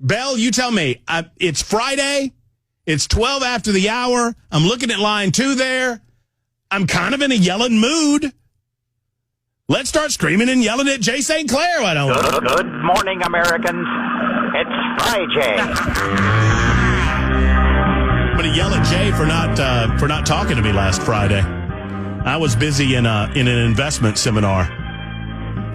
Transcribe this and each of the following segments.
Bell, you tell me. It's Friday. It's 12 after the hour. I'm looking at line 2 there. I'm kind of in a yelling mood. Let's start screaming and yelling at Jay St Clair. Why don't we? Good morning, Americans. It's Fri Jay. I'm going to yell at Jay for not talking to me last Friday. I was busy in an investment seminar.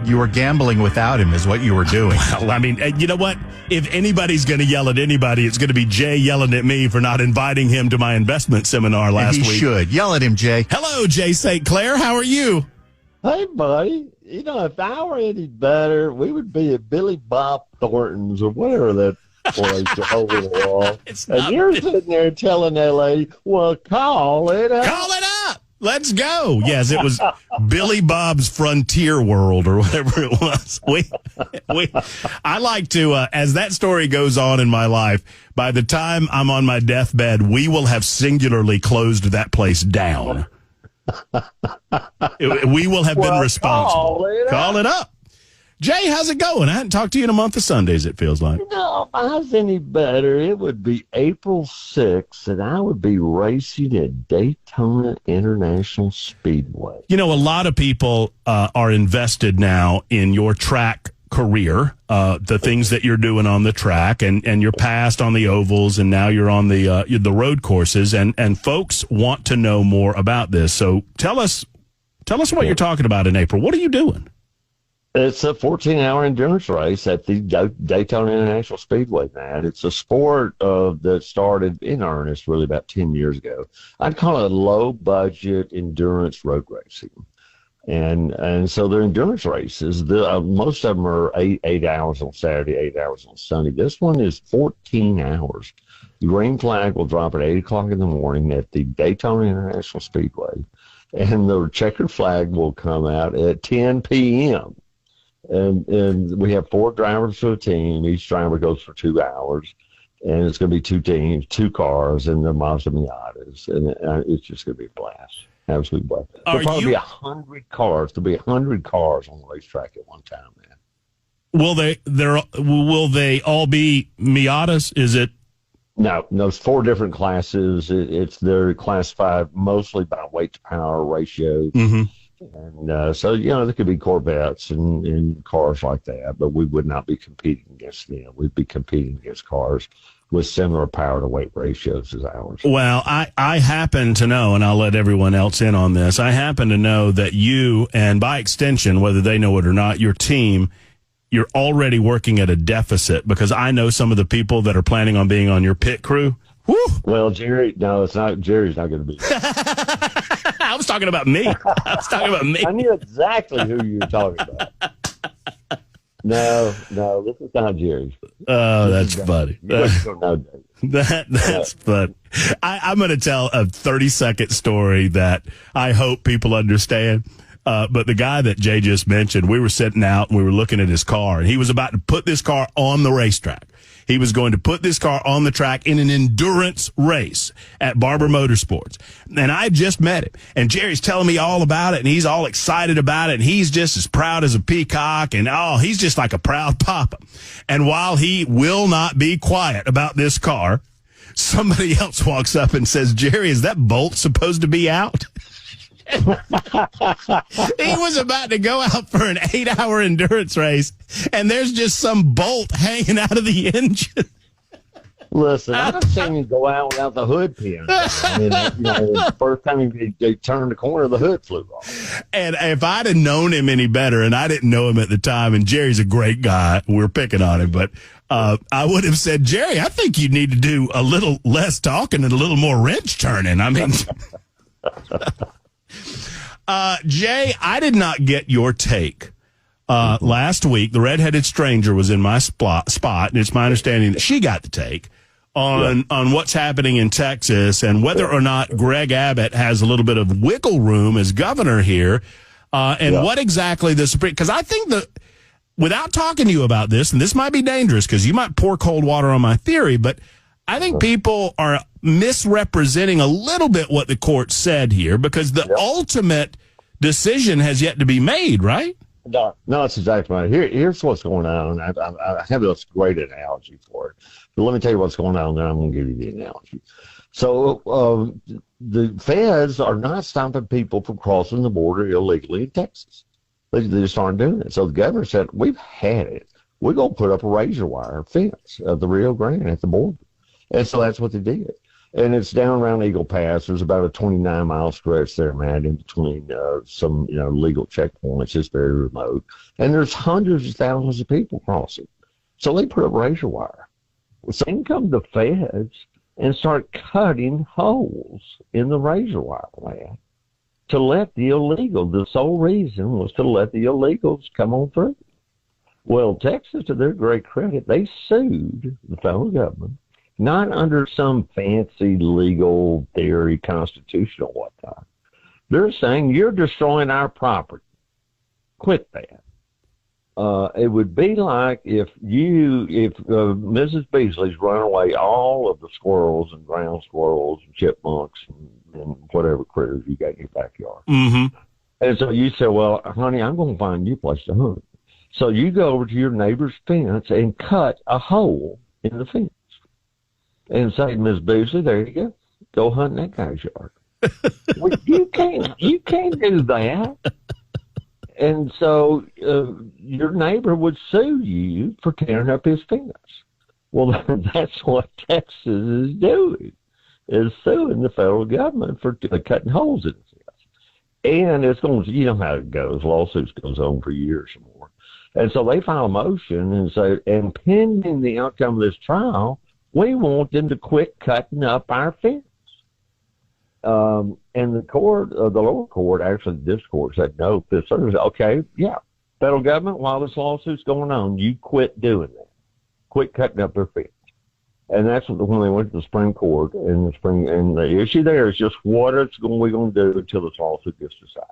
You were gambling without him is what you were doing. Well, I mean, you know what? If anybody's going to yell at anybody, it's going to be Jay yelling at me for not inviting him to my investment seminar last week. He should. Yell at him, Jay. Hello, Jay St. Clair. How are you? Hey, buddy. You know, if I were any better, we would be at Billy Bob Thornton's or whatever that place over the wall. And you're sitting there telling that lady, well, call it up. Call it up. Let's go. Yes, it was Billy Bob's Frontier World or whatever it was. I like to, as that story goes on in my life, by the time I'm on my deathbed, we will have singularly closed that place down. We will have been responsible. Call it up. Jay, how's it going? I hadn't talked to you in a month of Sundays, it feels like. No, if I was any better, it would be April 6th, and I would be racing at Daytona International Speedway. You know, a lot of people are invested now in your track career, the things that you're doing on the track, and you're past on the ovals, and now you're on the road courses, and folks want to know more about this. So tell us what you're talking about in April. What are you doing? It's a 14-hour endurance race at the Daytona International Speedway, man. It's a sport that started in earnest really about 10 years ago. I'd call it low-budget endurance road racing. And so they're endurance races. Most of them are 8 hours on Saturday, 8 hours on Sunday. This one is 14 hours. The green flag will drop at 8 o'clock in the morning at the Daytona International Speedway. And the checkered flag will come out at 10 p.m. And we have 4 drivers to a team. Each driver goes for 2 hours. And it's going to be 2 teams, 2 cars, and the Mazda Miatas. And it's just going to be a blast. Absolutely blast. There'll probably be 100 cars. There'll be 100 cars on the racetrack at one time, man. Will they all be Miatas? Is it? No, it's 4 different classes. They're classified mostly by weight to power ratios. Mm-hmm. And so, you know, there could be Corvettes and cars like that, but we would not be competing against them. We'd be competing against cars with similar power to weight ratios as ours. Well, I happen to know, and I'll let everyone else in on this, I happen to know that you, and by extension, whether they know it or not, your team, you're already working at a deficit, because I know some of the people that are planning on being on your pit crew. Woo! Well, Jerry's not going to be there. I was talking about me. I knew exactly who you were talking about. No, this is not Jerry. Oh, that's funny. That's funny. I'm going to tell a 30-second story that I hope people understand. But the guy that Jay just mentioned, we were sitting out and we were looking at his car, and he was about to put this car on the racetrack. He was going to put this car on the track in an endurance race at Barber Motorsports. And I just met him. And Jerry's telling me all about it, and he's all excited about it, and he's just as proud as a peacock, and he's just like a proud papa. And while he will not be quiet about this car, somebody else walks up and says, Jerry, is that bolt supposed to be out? He was about to go out for an 8-hour endurance race, and there's just some bolt hanging out of the engine. Listen, I've seen him go out without the hood pin. I mean, the first time he turned the corner, the hood flew off. And if I'd have known him any better, and I didn't know him at the time, and Jerry's a great guy, we're picking on him, but I would have said, Jerry, I think you need to do a little less talking and a little more wrench turning. I mean... Jay, I did not get your take. Last week, the redheaded stranger was in my spot, and it's my understanding that she got the take on what's happening in Texas and whether or not Greg Abbott has a little bit of wiggle room as governor here, and what exactly the Supreme... Because I think without talking to you about this, and this might be dangerous because you might pour cold water on my theory, but I think people are misrepresenting a little bit what the court said here, because the ultimate decision has yet to be made, right? No, that's exactly right. Here's what's going on. I have this great analogy for it. But let me tell you what's going on, then I'm going to give you the analogy. So the feds are not stopping people from crossing the border illegally in Texas. They just aren't doing it. So the governor said, we've had it. We're going to put up a razor wire fence at the Rio Grande at the border. And so that's what they did. And it's down around Eagle Pass. There's about a 29-mile stretch there, man, in between some, legal checkpoints. It's very remote. And there's hundreds of thousands of people crossing. So they put up razor wire. So then come the feds and start cutting holes in the razor wire land to let the sole reason was to let the illegals come on through. Well, Texas, to their great credit, they sued the federal government, not under some fancy legal theory, constitutional whatnot. They're saying, you're destroying our property. Quit that. It would be like if Mrs. Beasley's run away all of the squirrels and ground squirrels and chipmunks and whatever critters you got in your backyard. Mm-hmm. And so you say, well, honey, I'm going to find you a place to hunt. So you go over to your neighbor's fence and cut a hole in the fence and say, Miss Beasley, there you go. Go hunt in that guy's yard. Well, you can't do that. And so your neighbor would sue you for tearing up his fence. Well, that's what Texas is doing, is suing the federal government for cutting holes in the fence. And it's going to, you know how it goes. Lawsuits goes on for years or more. And so they file a motion and say, and pending the outcome of this trial, we want them to quit cutting up our fence. And the court, the lower court, actually this court said, no, this said, okay, yeah, federal government, while this lawsuit's going on, you quit doing that. Quit cutting up their fence. And that's when they went to the Supreme Court and the issue there is just what we're going to do until this lawsuit gets decided.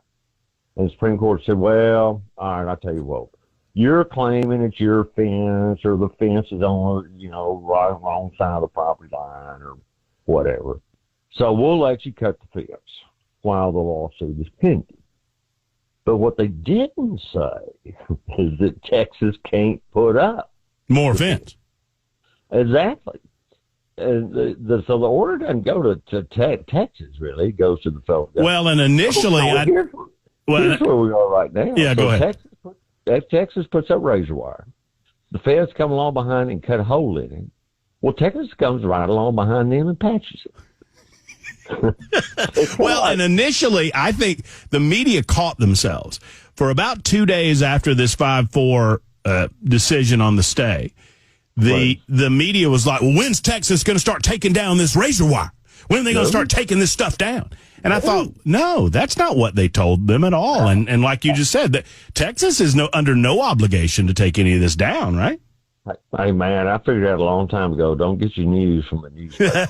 And the Supreme Court said, well, all right, I'll tell you what. You're claiming it's your fence or the fence is on, wrong side of the property line or whatever. So we'll let you cut the fence while the lawsuit is pending. But what they didn't say is that Texas can't put up more fence. Exactly. And so the order doesn't go to Texas, really. It goes to the federal government. Well, and initially... here's where we are right now. Yeah, go ahead. Texas puts up razor wire. The feds come along behind and cut a hole in it. Well, Texas comes right along behind them and patches it. Well, and initially, I think the media caught themselves. For about 2 days after this 5-4 decision on the stay, the media was like, well, when's Texas going to start taking down this razor wire? When are they going to start taking this stuff down? And I thought, no, that's not what they told them at all. And like you just said, that Texas is under no obligation to take any of this down, right? Hey, man, I figured out a long time ago, don't get your news from the newspaper.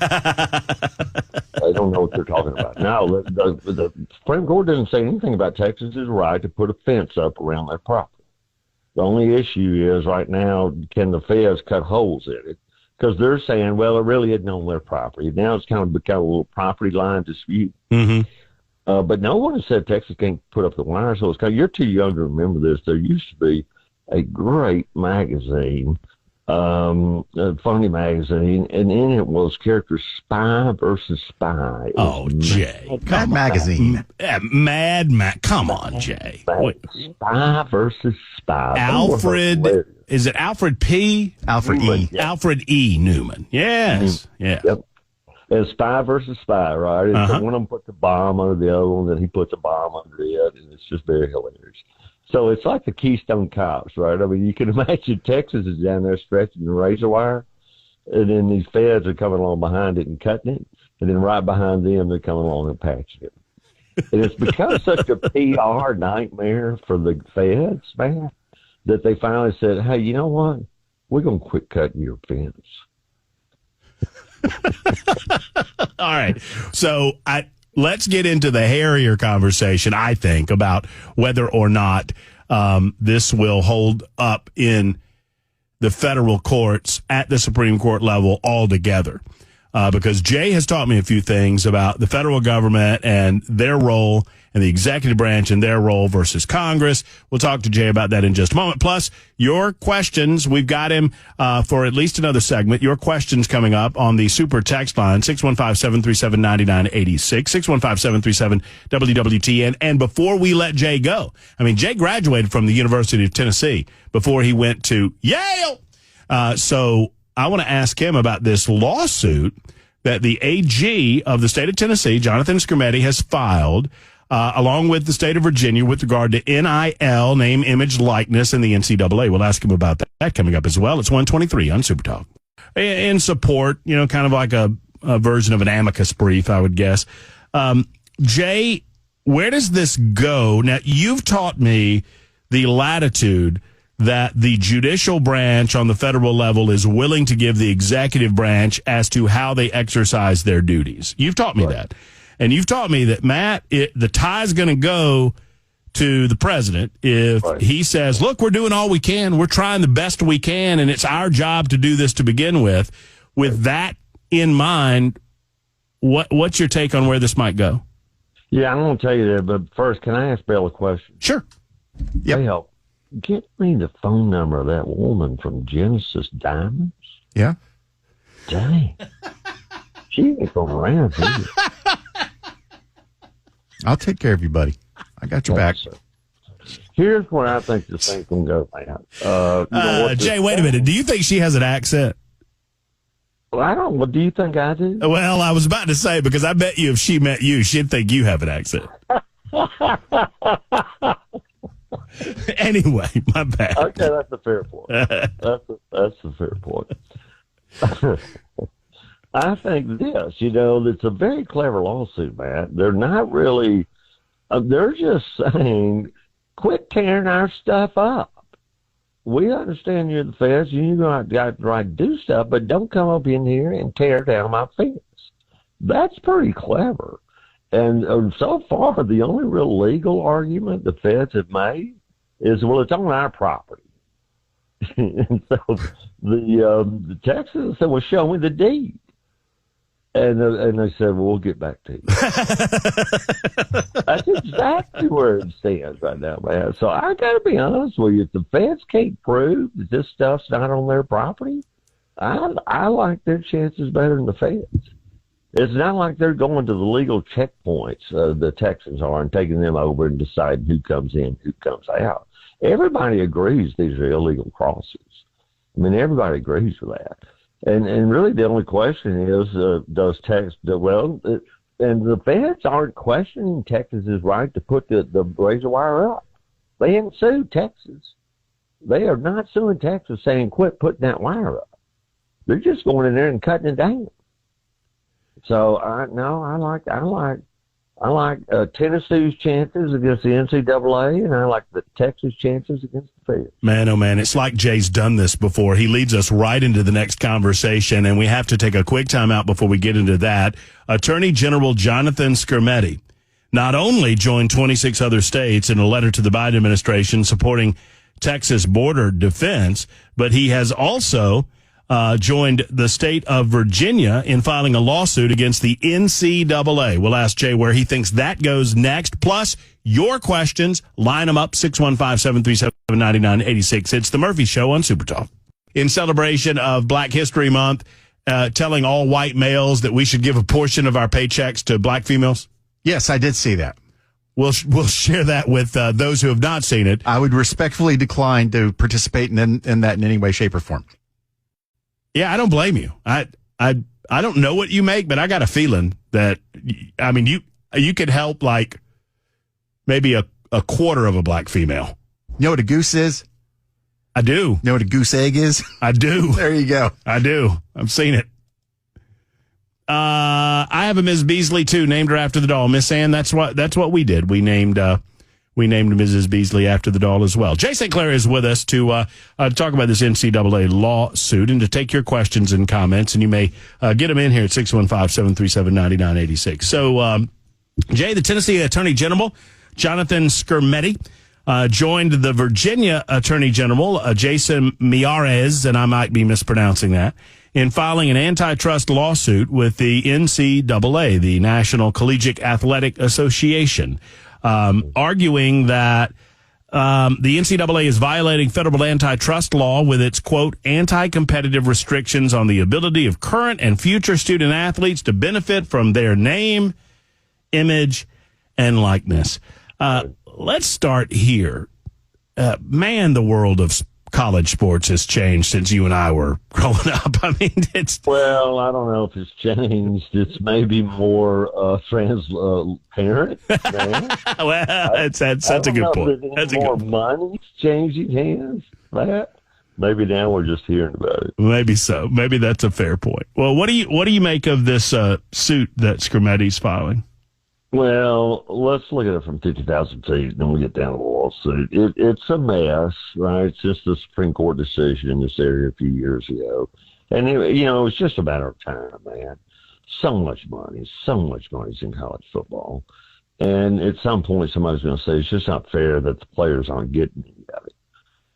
They don't know what they're talking about. No, the Supreme Court didn't say anything about Texas's right to put a fence up around their property. The only issue is right now, can the feds cut holes in it? Because they're saying, well, it really isn't on their property. Now it's kind of become a little property line dispute. Mm-hmm. But no one has said Texas can't put up the wire. So it's kind of, you're too young to remember this. There used to be a great magazine, a funny magazine, and in it was characters Spy versus Spy. Oh, Jay. Mad Magazine. Come on, Jay. Spy versus Spy. Alfred, is it Alfred P? Alfred E. Yeah. Alfred E. Newman. Yes. Yeah. Yep. And Spy versus Spy, right? Uh-huh. One of them puts a bomb under the other one, then he puts a bomb under it, and it's just very hilarious. So it's like the Keystone Cops, right? I mean, you can imagine Texas is down there stretching the razor wire, and then these feds are coming along behind it and cutting it, and then right behind them, they're coming along and patching it. And it's become such a PR nightmare for the feds, man, that they finally said, hey, you know what? We're going to quit cutting your fence. All right. So let's get into the hairier conversation, I think, about whether or not this will hold up in the federal courts at the Supreme Court level altogether. Because Jay has taught me a few things about the federal government and their role and the executive branch and their role versus Congress. We'll talk to Jay about that in just a moment. Plus, your questions. We've got him for at least another segment. Your questions coming up on the super text line, 615-737-9986, 615-737-WWTN. And before we let Jay go, I mean, Jay graduated from the University of Tennessee before he went to Yale. So I want to ask him about this lawsuit that the AG of the state of Tennessee, Jonathan Skrmetti, has filed along with the state of Virginia with regard to NIL, name, image, likeness, and the NCAA. We'll ask him about that coming up as well. It's 123 on Super Talk. In support, kind of like a version of an amicus brief, I would guess. Jay, where does this go? Now, you've taught me the latitude that the judicial branch on the federal level is willing to give the executive branch as to how they exercise their duties. You've taught me that. And you've taught me that, Matt, the tie's going to go to the president if he says, look, we're doing all we can. We're trying the best we can, and it's our job to do this to begin with. With that in mind, what's your take on where this might go? Yeah, I'm going to tell you that, but first, can I ask Bill a question? Sure. Yep. Hey, get me the phone number of that woman from Genesis Diamonds. Yeah. Dang. She ain't going around here. I'll take care of you, buddy. I got your back. Here's where I think this thing's going to go, man. Jay, wait a minute. Do you think she has an accent? Well, I don't. What do you think I do? Well, I was about to say, because I bet you if she met you, she'd think you have an accent. Anyway, my bad. Okay, that's a fair point. That's a fair point. I think this, it's a very clever lawsuit, man. They're not really, they're just saying, quit tearing our stuff up. We understand you're the feds, you got the right to do stuff, but don't come up in here and tear down my fence. That's pretty clever. And so far, the only real legal argument the feds have made is, well, it's on our property. And so the Texans said, well, show me the deed. And they said, well, we'll get back to you. That's exactly where it stands right now, man. So I got to be honest with you. If the feds can't prove that this stuff's not on their property, I like their chances better than the feds. It's not like they're going to the legal checkpoints, the Texans are, and taking them over and deciding who comes in, who comes out. Everybody agrees these are illegal crosses. I mean, everybody agrees with that. And really the only question is, does Texas, and the feds aren't questioning Texas's right to put the razor wire up. They haven't sued Texas. They are not suing Texas saying, quit putting that wire up. They're just going in there and cutting it down. So I like Tennessee's chances against the NCAA, and I like the Texas chances against the feds. Man, oh man, it's like Jay's done this before. He leads us right into the next conversation, and we have to take a quick time out before we get into that. Attorney General Jonathan Skrmetti not only joined 26 other states in a letter to the Biden administration supporting Texas border defense, but he has also joined the state of Virginia in filing a lawsuit against the NCAA. We'll ask Jay where he thinks that goes next. Plus, your questions. Line them up, 615-737-9986. It's The Murphy Show on Super Talk. In celebration of Black History Month, telling all white males that we should give a portion of our paychecks to black females. Yes, I did see that. We'll share that with those who have not seen it. I would respectfully decline to participate in that in any way, shape, or form. Yeah, I don't blame you. I don't know what you make, but I got a feeling that, I mean, you could help like maybe a quarter of a black female. You know what a goose is? I do. You know what a goose egg is? I do. There you go. I do. I've seen it. I have a Ms. Beasley too, named her after the doll. Miss Ann, that's what we did. We named Mrs. Beasley after the doll as well. Jay St Clair is with us to talk about this NCAA lawsuit and to take your questions and comments, and you may get them in here at 615-737-9986. So, Jay, the Tennessee Attorney General, Jonathan Skrmetti, joined the Virginia Attorney General, Jason Miyares, and I might be mispronouncing that, in filing an antitrust lawsuit with the NCAA, the National Collegiate Athletic Association. arguing that the NCAA is violating federal antitrust law with its, quote, anti-competitive restrictions on the ability of current and future student athletes to benefit from their name, image, and likeness. Let's start here. Man, the world of college sports has changed since you and I were growing up. I mean, Well, I don't know if it's changed. It's maybe more transparent now. Well, that's a good point. That's a more good point. money's changing hands. Maybe now we're just hearing about it. Maybe so. Maybe that's a fair point. Well, what do you make of this suit that Scrimeti's filing? Well, let's look at it from 50,000 feet, and then we get down to the lawsuit. It's a mess, right? It's just a Supreme Court decision in this area a few years ago. And, it's just a matter of time, man. So much money's in college football. And at some point, somebody's going to say it's just not fair that the players aren't getting any of it,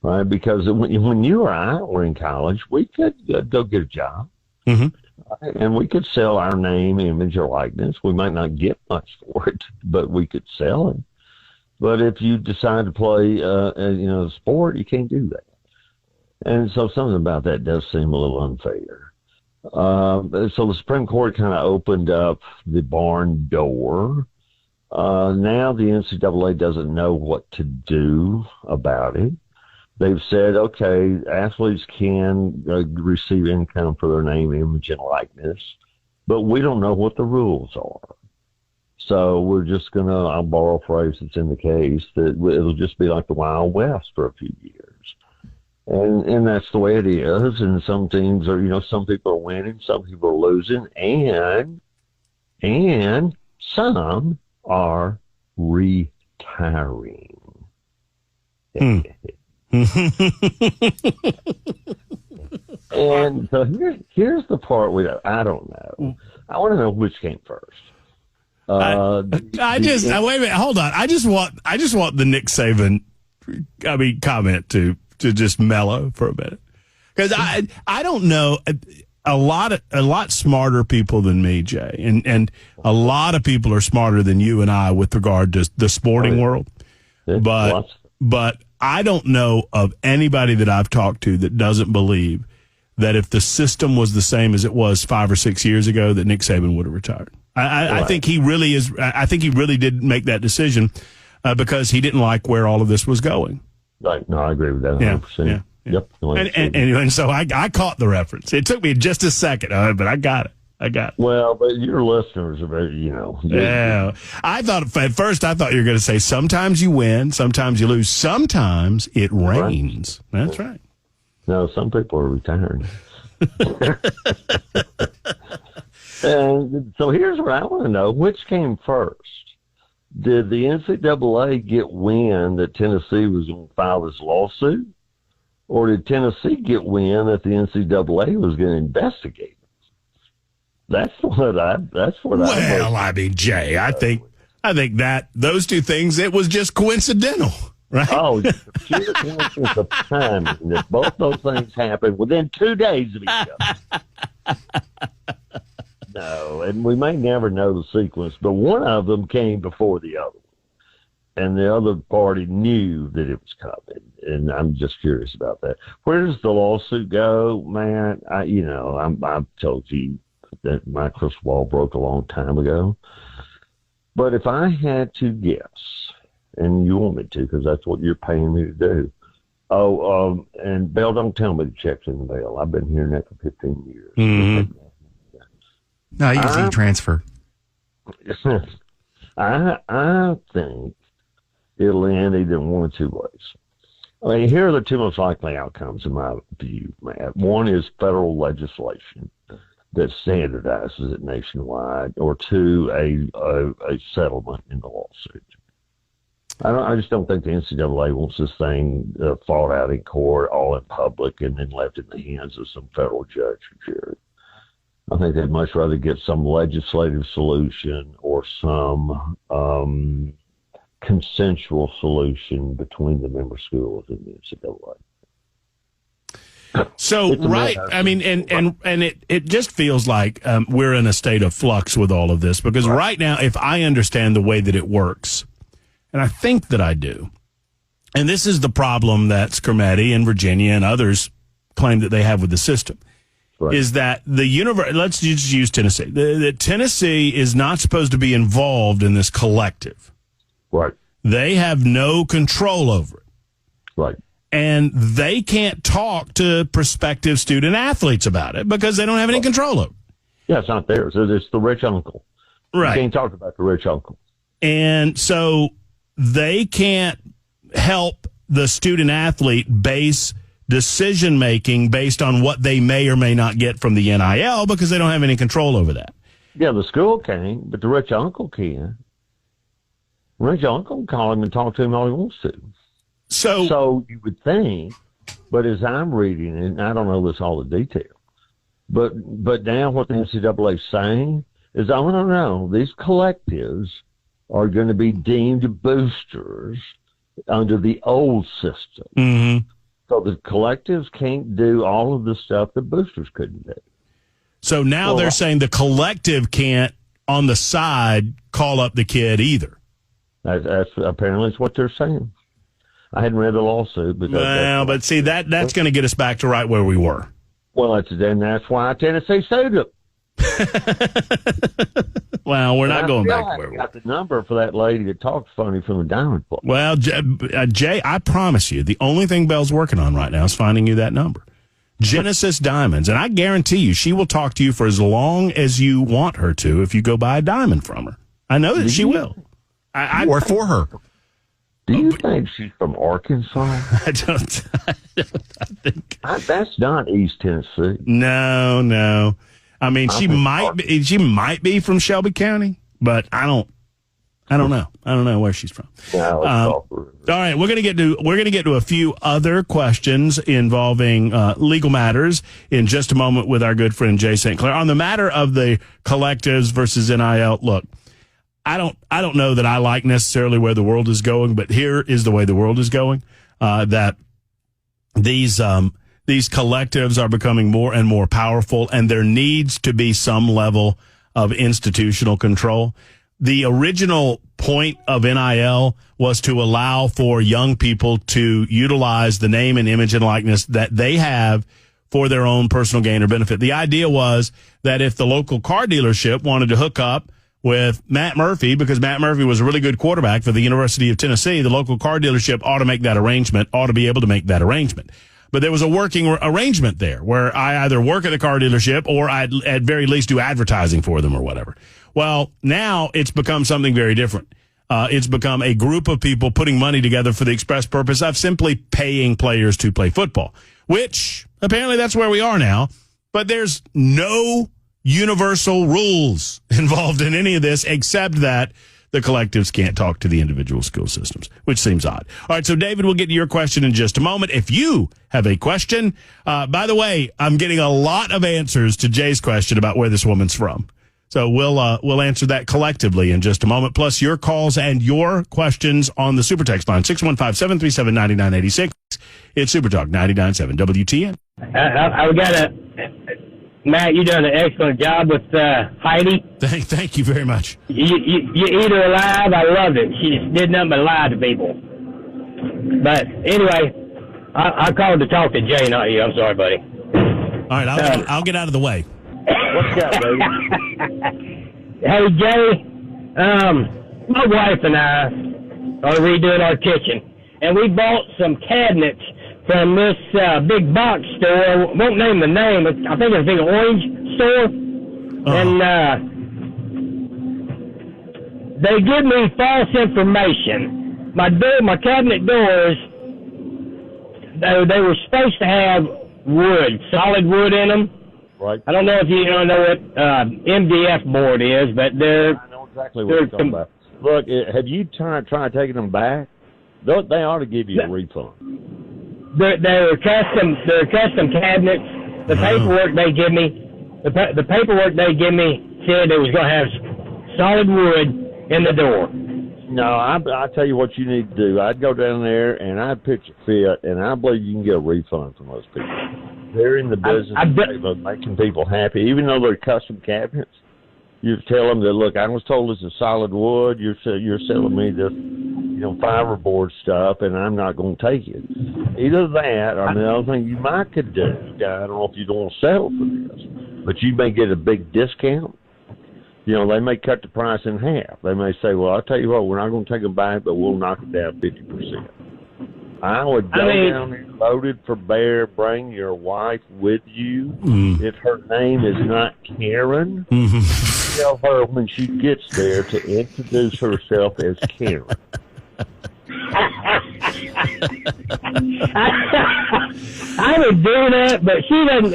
right? Because when you or I were in college, we could go get a job. Mm-hmm. And we could sell our name, image, or likeness. We might not get much for it, but we could sell it. But if you decide to play, a sport, you can't do that. And so something about that does seem a little unfair. So the Supreme Court kind of opened up the barn door. Now the NCAA doesn't know what to do about it. They've said, okay, athletes can receive income for their name, image, and likeness, but we don't know what the rules are. So we're just going to, I'll borrow a phrase that's in the case, that it'll just be like the Wild West for a few years. And that's the way it is. And some teams are, some people are winning, some people are losing, and some are retiring. And so here's the part I don't know. I want to know which came first. Wait a minute, hold on. I just want the Nick Saban, comment to just mellow for a minute, because I don't know a lot smarter people than me, Jay, and a lot of people are smarter than you and I with regard to the sporting world, but I don't know of anybody that I've talked to that doesn't believe that if the system was the same as it was 5 or 6 years ago, that Nick Saban would have retired. I think he really is. I think he really did make that decision because he didn't like where all of this was going. Right. No, I agree with that 100%. Yeah. Yep. And so I caught the reference. It took me just a second, but I got it. Well, but your listeners are very, Yeah. At first I thought you were going to say sometimes you win, sometimes you lose, sometimes it rains. Right. That's right. No, some people are retiring. And so here's what I want to know. Which came first? Did the NCAA get wind that Tennessee was going to file this lawsuit? Or did Tennessee get wind that the NCAA was going to investigate? That's what Jay, I think that those two things, it was just coincidental, right? Oh, sheer coincidence of timing that both those things happened within 2 days of each other. No, and we may never know the sequence, but one of them came before the other one, and the other party knew that it was coming, and I'm just curious about that. Where does the lawsuit go, man? I've told you that my crystal ball broke a long time ago. But if I had to guess, and you want me to because that's what you're paying me to do. And Bell, don't tell me the check's in the mail. I've been hearing that for 15 years. Mm-hmm. No, easy transfer. I think it'll end either in one or two ways. I mean, here are the two most likely outcomes in my view, Matt. One is federal legislation that standardizes it nationwide, or two, a settlement in the lawsuit. I just don't think the NCAA wants this thing fought out in court, all in public, and then left in the hands of some federal judge or jury. I think they'd much rather get some legislative solution or some consensual solution between the member schools and the NCAA. So, right. I mean, and it just feels like we're in a state of flux with all of this, because right now, if I understand the way that it works, and I think that I do, and this is the problem that Skermetti and Virginia and others claim that they have with the system, right, is that let's just use Tennessee. That Tennessee is not supposed to be involved in this collective. Right. They have no control over it. Right. And they can't talk to prospective student athletes about it because they don't have any control over it. Yeah, it's not theirs. It's the rich uncle. Right. You can't talk about the rich uncle. And so they can't help the student athlete base decision-making based on what they may or may not get from the NIL because they don't have any control over that. Yeah, the school can, but the rich uncle can. Rich uncle can call him and talk to him all he wants to. So you would think, but as I'm reading it, and I don't know this all the detail, but now what the NCAA is saying is, oh, no, these collectives are going to be deemed boosters under the old system. Mm-hmm. So the collectives can't do all of the stuff that boosters couldn't do. So now they're saying the collective can't, on the side, call up the kid either. That's apparently it's what they're saying. I hadn't read the lawsuit, but see that's going to get us back to right where we were. Well, that's why Tennessee sued them. Well, we're not going back where we were. I got the number for that lady that talks funny from the Diamond Club. Well, Jay, I promise you, the only thing Belle's working on right now is finding you that number. Genesis Diamonds, and I guarantee you she will talk to you for as long as you want her to if you go buy a diamond from her. I know that she will. Or for her. Do you think she's from Arkansas? I don't. I think that's not East Tennessee. No. I mean, she might be from Shelby County, but I don't know. I don't know where she's from. All right, we're gonna get to a few other questions involving legal matters in just a moment with our good friend Jay St Clair on the matter of the collectives versus NIL. Look, I don't know that I like necessarily where the world is going, but here is the way the world is going. That these collectives are becoming more and more powerful, and there needs to be some level of institutional control. The original point of NIL was to allow for young people to utilize the name and image and likeness that they have for their own personal gain or benefit. The idea was that if the local car dealership wanted to hook up with Matt Murphy, because Matt Murphy was a really good quarterback for the University of Tennessee, the local car dealership ought to be able to make that arrangement. But there was a working arrangement there where I either work at the car dealership or I'd at very least do advertising for them or whatever. Well, now it's become something very different. It's become a group of people putting money together for the express purpose of simply paying players to play football, which apparently that's where we are now. But there's no universal rules involved in any of this except that the collectives can't talk to the individual school systems, which seems odd. All right, so David, we'll get to your question in just a moment. If you have a question, by the way, I'm getting a lot of answers to Jay's question about where this woman's from. So we'll answer that collectively in just a moment, plus your calls and your questions on the Super Text line, 615-737-9986. It's Super Talk 99.7 WTN. I've got Matt, you done an excellent job with Heidi. Thank you very much. You eat her alive. I loved it. She just did nothing but lie to people. But anyway, I called to talk to Jay, not you. I'm sorry, buddy. All right, I'll get out of the way. What's up, baby? Hey, Jay, my wife and I are redoing our kitchen, and we bought some cabinets from this big box store. Won't name the name. I think it's a big orange store. And they give me false information. My cabinet doors, they were supposed to have wood, solid wood in them. Right. I don't know if you know what MDF board is, but I know exactly what you're talking about. Look, have you tried taking them back? They ought to give you a refund. They're custom cabinets. The paperwork they give me, the paperwork they give me said it was going to have solid wood in the door. No, I tell you what you need to do. I'd go down there and I'd pitch a fit, and I believe you can get a refund from those people. They're in the business of making people happy, even though they're custom cabinets. You tell them that, look, I was told this is solid wood. You're selling me this, fiberboard stuff, and I'm not going to take it. Either that, or the other thing you might could do, I don't know if you don't want to settle for this, but you may get a big discount. They may cut the price in half. They may say, well, I'll tell you what, we're not going to take them back, but we'll knock it down 50%. I would go down there loaded for bear, bring your wife with you. If her name is not Karen, tell her when she gets there to introduce herself as Karen. I would do that, but she doesn't,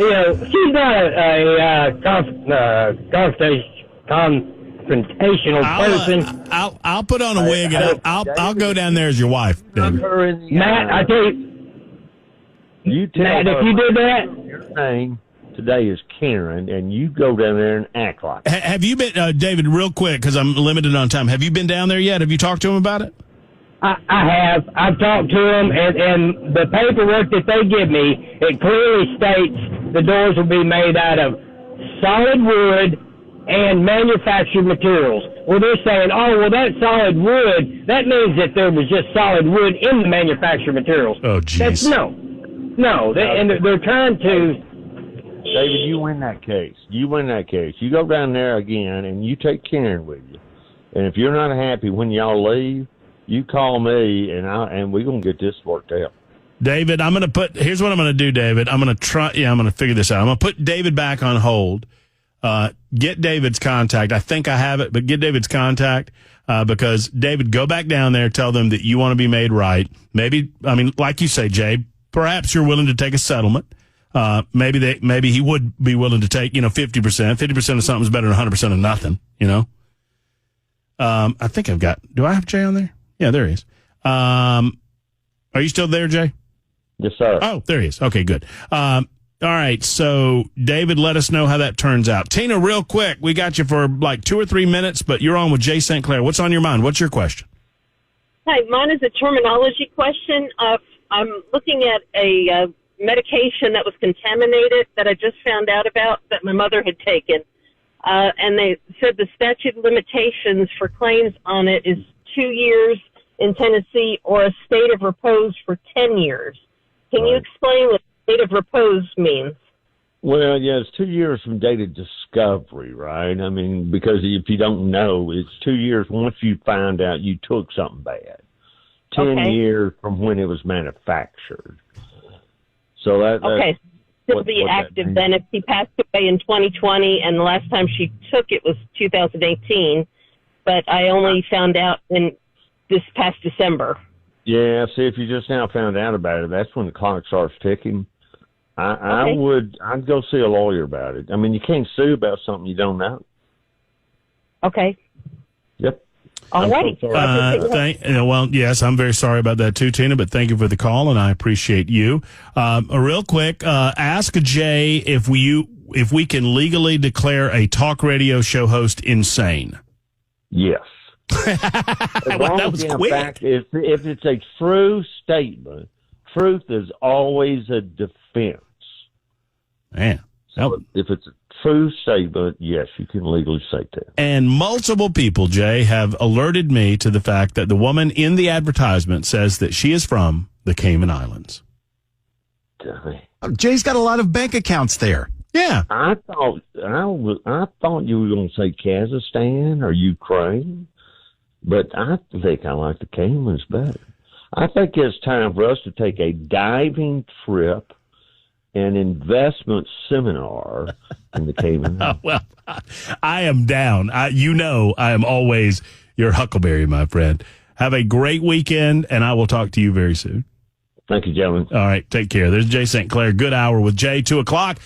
she's not a confrontational person. I'll put on a wig and I'll go down there as your wife, David. Matt, I tell you, Matt, if you did that, your name today is Karen, and you go down there and act like it. Have you been, David, real quick, because I'm limited on time. Have you been down there yet? Have you talked to him about it? I have. I've talked to them, and the paperwork that they give me, it clearly states the doors will be made out of solid wood and manufactured materials. Well, they're saying, oh, well, that's solid wood. That means that there was just solid wood in the manufactured materials. Oh, jeez. No. They're trying to... David, you win that case. You go down there again, and you take Karen with you. And if you're not happy when y'all leave, you call me, and we're going to get this worked out. David, here's what I'm going to do, David. I'm going to figure this out. I'm going to put David back on hold. Get David's contact. I think I have it, but get David's contact because, David, go back down there, tell them that you want to be made right. Maybe, like you say, Jay, perhaps you're willing to take a settlement. Maybe he would be willing to take, 50%. 50% of something is better than 100% of nothing, I think do I have Jay on there? Yeah, there he is. Are you still there, Jay? Yes, sir. Oh, there he is. Okay, good. All right, so David, let us know how that turns out. Tina, real quick, we got you for like 2 or 3 minutes, but you're on with Jay St. Clair. What's on your mind? What's your question? Hi, mine is a terminology question. I'm looking at a medication that was contaminated that I just found out about that my mother had taken. And they said the statute of limitations for claims on it is 2 years in Tennessee or a state of repose for 10 years. Can you explain what state of repose means? Well, yeah, it's 2 years from date of discovery, right? Because if you don't know, it's 2 years once you find out you took something bad. 10 years from when it was manufactured. So that's still be active then if she passed away in 2020 and the last time she took it was 2018, but I only found out in this past December. Yeah, see, if you just now found out about it, that's when the clock starts ticking. I'd go see a lawyer about it. You can't sue about something you don't know. Okay. Yep. All right. Well, yes, I'm very sorry about that too, Tina, but thank you for the call, and I appreciate you. Real quick, ask Jay if we can legally declare a talk radio show host insane. Yes. Well, that was quick. Fact, if it's a true statement, truth is always a defense. Man. So if it's a true statement, yes, you can legally say that. And multiple people, Jay, have alerted me to the fact that the woman in the advertisement says that she is from the Cayman Islands. Jay's got a lot of bank accounts there. Yeah. I thought you were going to say Kazakhstan or Ukraine, but I think I like the Caymans better. I think it's time for us to take a diving trip, an investment seminar in the Cayman Islands. Well, I am down. I am always your huckleberry, my friend. Have a great weekend, and I will talk to you very soon. Thank you, gentlemen. All right, take care. There's Jay St. Clair. Good hour with Jay, 2 o'clock.